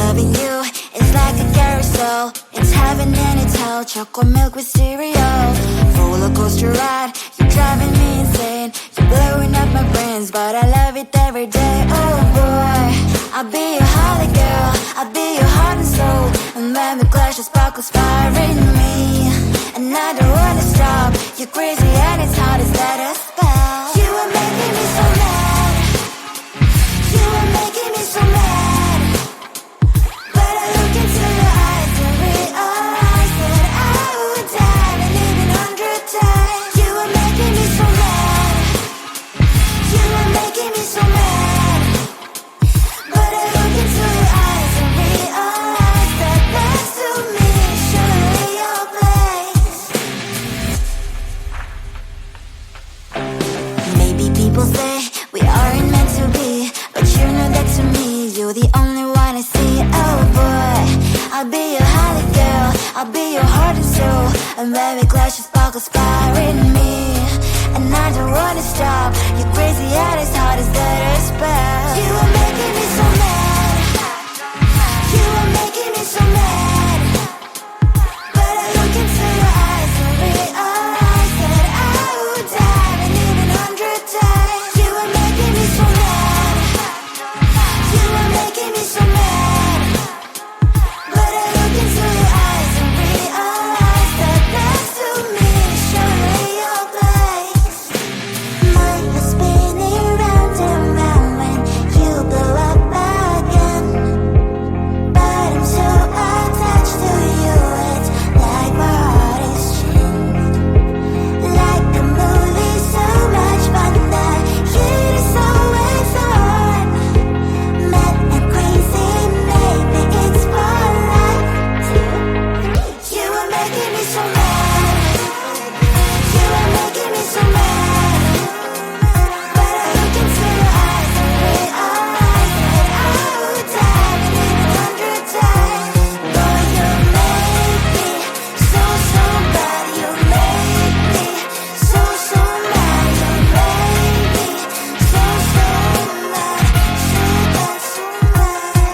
Loving you is like a carousel. It's heaven and it's hell. Chocolate milk with cereal. Roller coaster ride. You're driving me insane. You're blowing up my brains, but I love it every day. Oh boy, I'll be your holly girl. I'll be your heart and soul. And when we clash, the sparkles fire in me. And I don't wanna stop. You're crazy and it's hard as let a spell. You are making me so mad. You are making me so mad. But I look into your eyes and realize that I would die and even 100 times. You are making me so mad. You are making me so mad. But I look into your eyes and realize that next to me is surely your place. Maybe people say we aren't meant to be, but you know that to me, you're the only one I see. Oh boy, I'll be your holly girl. I'll be your heart and soul. And when we clash, the sparkles fire in me. And I don't wanna stop. You're crazy and as hard as that a spell. You are making me so mad. You are making me so mad. But I look into your eyes and realize that I would die and even 100 times. You are making me so mad. You are making me so mad. But I look into your eyes and realize that next to me is surely your place. Mine is spinning round and round when you blow up again. But I'm so attached to you, it's like my heart is chained. Like a movie, so much fun that heat is always on. Mad and crazy, maybe it's for life. 2, 3. You are making me so mad. You are making me so mad. But I look into your eyes and realize that I would die and even 100 times. Boy, you make me so, so bad. You make me so, so mad. You make me so, so mad. So bad, so mad,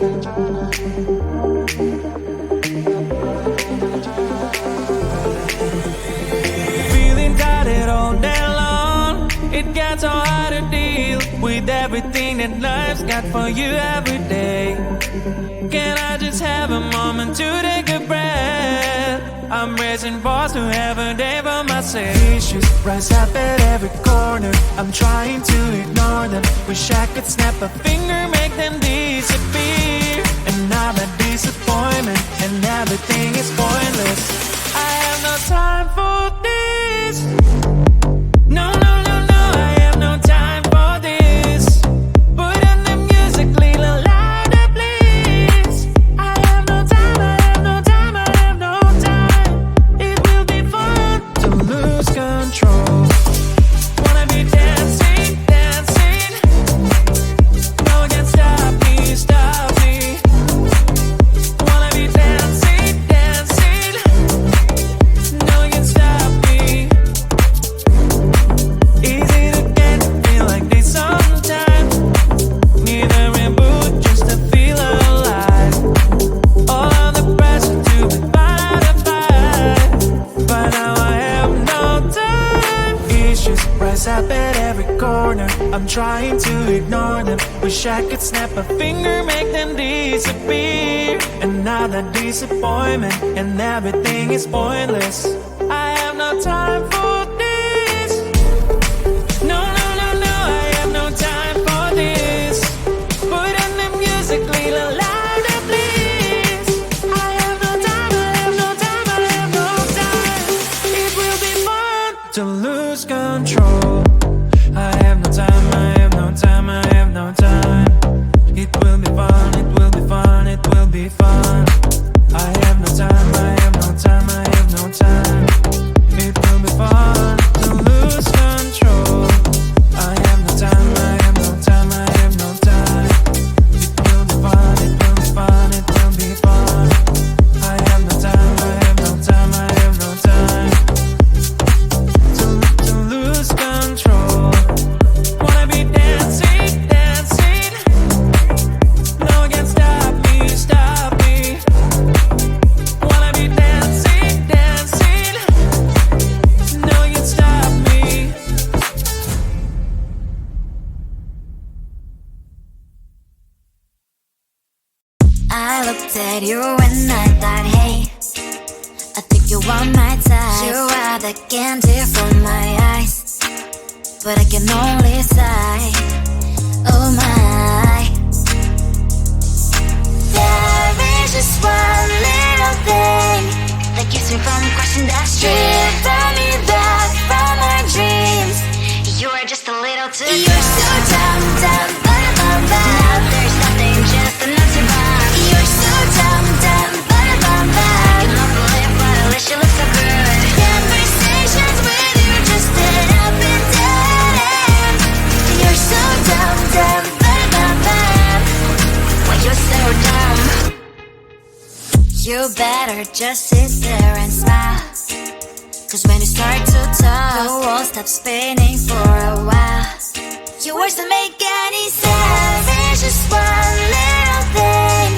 Feeling tired all day long. It gets so hard to deal with everything that life's got for you every day. Can I just have a moment to take a breath? I'm raising balls to have a day for myself. Issues rise up at every corner. I'm trying to ignore them. Wish I could snap a finger, make them disappear. And now the disappointment and everything is pointless. I have no time for this. No, no, no, no, I have no time for this. Put on the music, little louder, please. I have no time, I have no time, I have no time. It will be fun to lose control. Wanna be dancing, dancing. No one can stop me, stop me. Wanna be dancing, dancing. No one can stop me. Easy to get, feel like this sometimes. Need a reboot just to feel alive. All of the pressure to be fight, but now I have no time. Issues rise up at every corner. I'm trying to ignore them. Wish I could snap a finger, make them disappear. And now the disappointment and everything is pointless. I have no time for this. No, no, no, no, I have no time for this. Put on the music, little louder, please. I have no time, I have no time, I have no time. It will be fun to lose control. I have no time, I have no time, I have no time. It will be fun, it will be fun, it will be fun. I have no time, I have no time, I have no time. It will be fun to lose control. I have no time, I have no time, I have no time. It will be fun, it will be fun, it will be fun. I have no time, I have no time, I have no time. To lose control. Wanna be dancing, dancing. No one can stop me, stop me. Wanna be dancing, dancing. No one can stop me. I looked at you and I thought, hey, I think you are my type. You are the candy from my eyes, but I can only sigh. Oh my. There is just one little thing that keeps me from crossing that street. Drive me back from my dreams. You are just a little too dumb. You're so dumb, dumb, now there's nothing, just enough to bomb. You're so dumb, dumb, you don't believe what I wish you look so good. Conversations with you just end up in dead end. You're so dumb, dumb, why you're so dumb. You better just sit there and smile, 'cause when you start to talk, the world stops spinning for a while. Your words don't make any sense. There's just one little thing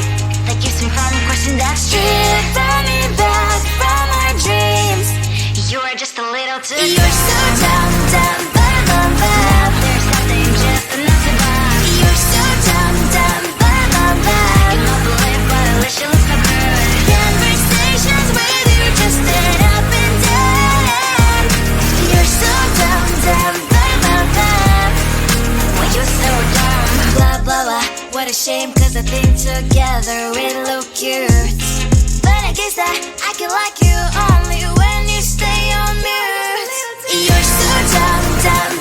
that keeps me from crossing that street. Turn me back from my dreams. You are just a little too dumb. You're so dumb, dumb, there's nothing, just enough to bomb. You're so dumb, dumb, you don't believe what I wish you look so good. Conversations with you just end up in dead end. You're so dumb, dumb, why you're so dumb. Blah, blah, blah, what a shame, 'cause I think together we look cute. But I guess that I can like you only when you stay on mute. You're so dumb, dumb,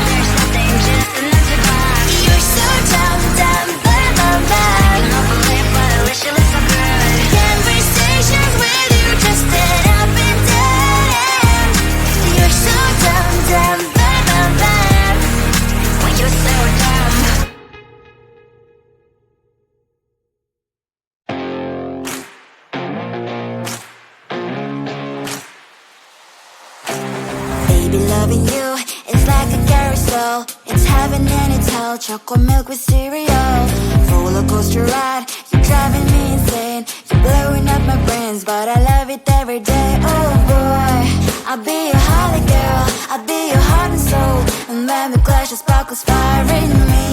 there's nothing, just enough to bomb. You're so dumb, dumb, you don't believe what I wish you look so good. Conversations with you just end up in dead end. You're so dumb, dumb, why you're so dumb. Baby, loving you is like a carousel. It's heaven and it's hell. Chocolate milk with cereal. Roller coaster ride, you're driving me insane. You're blowing up my brains, but I love it every day. Oh boy, I'll be your holly girl, I'll be your heart and soul. And when we clash, the sparkles fire in me.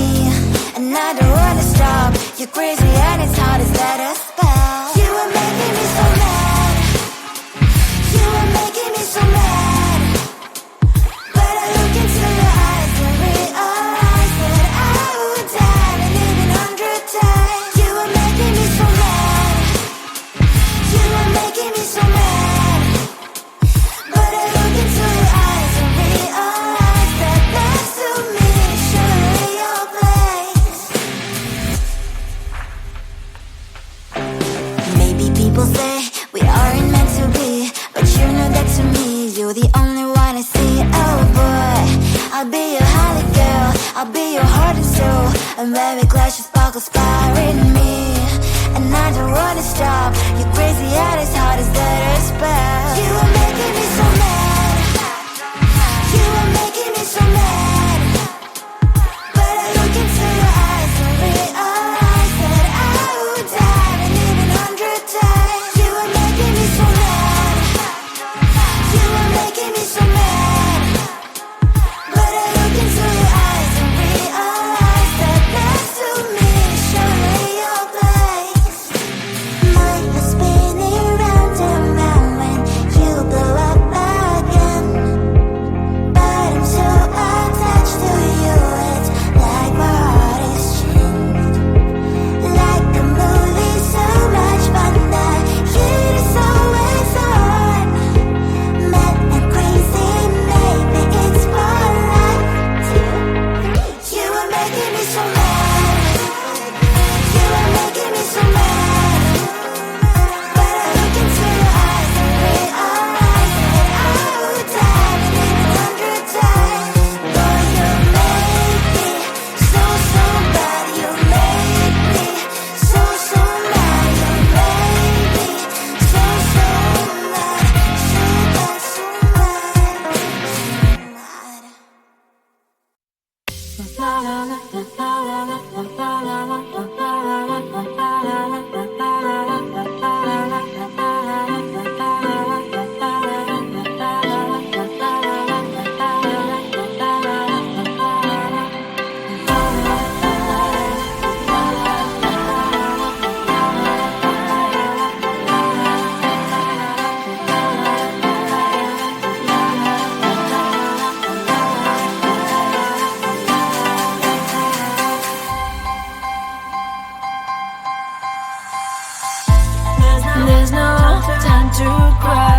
And I don't wanna stop, you're crazy and it's hard as let us spell. You are making me so mad, you are making me so mad. But I look into your eyes and realize that I would die and even 100 times. You are making me so mad, you are making me so mad. But I look into your eyes and realize that next to me is surely your place. Maybe people say we aren't meant to be, but you know that to me, you're the only one I see. Oh boy, I'll be your holly girl, I'll be your heart and soul. And when we clash, the sparkles fire in me. And I don't wanna stop, you're crazy and as hard as that spell. You are making me so mad, you are making me so mad. But I look into your eyes and realize that I would die and even 100 times. You are making me so mad, you are making me so mad. But I look into your eyes and realize that next to me is surely your place. My head's spinning round and round when you blow up again. But I'm so attached to you, it's like my heart is chained. Like a movie, so much fun, the heat is always on. Mad and crazy, maybe it's for life. 2, 3. You are making me so mad, you are making me so mad. But I look into your eyes and realize that I would die and even 100 times. Boy, you make me so, so bad. You make me so, so mad. You make me so, so mad. So bad, so mad, There's no time to cry.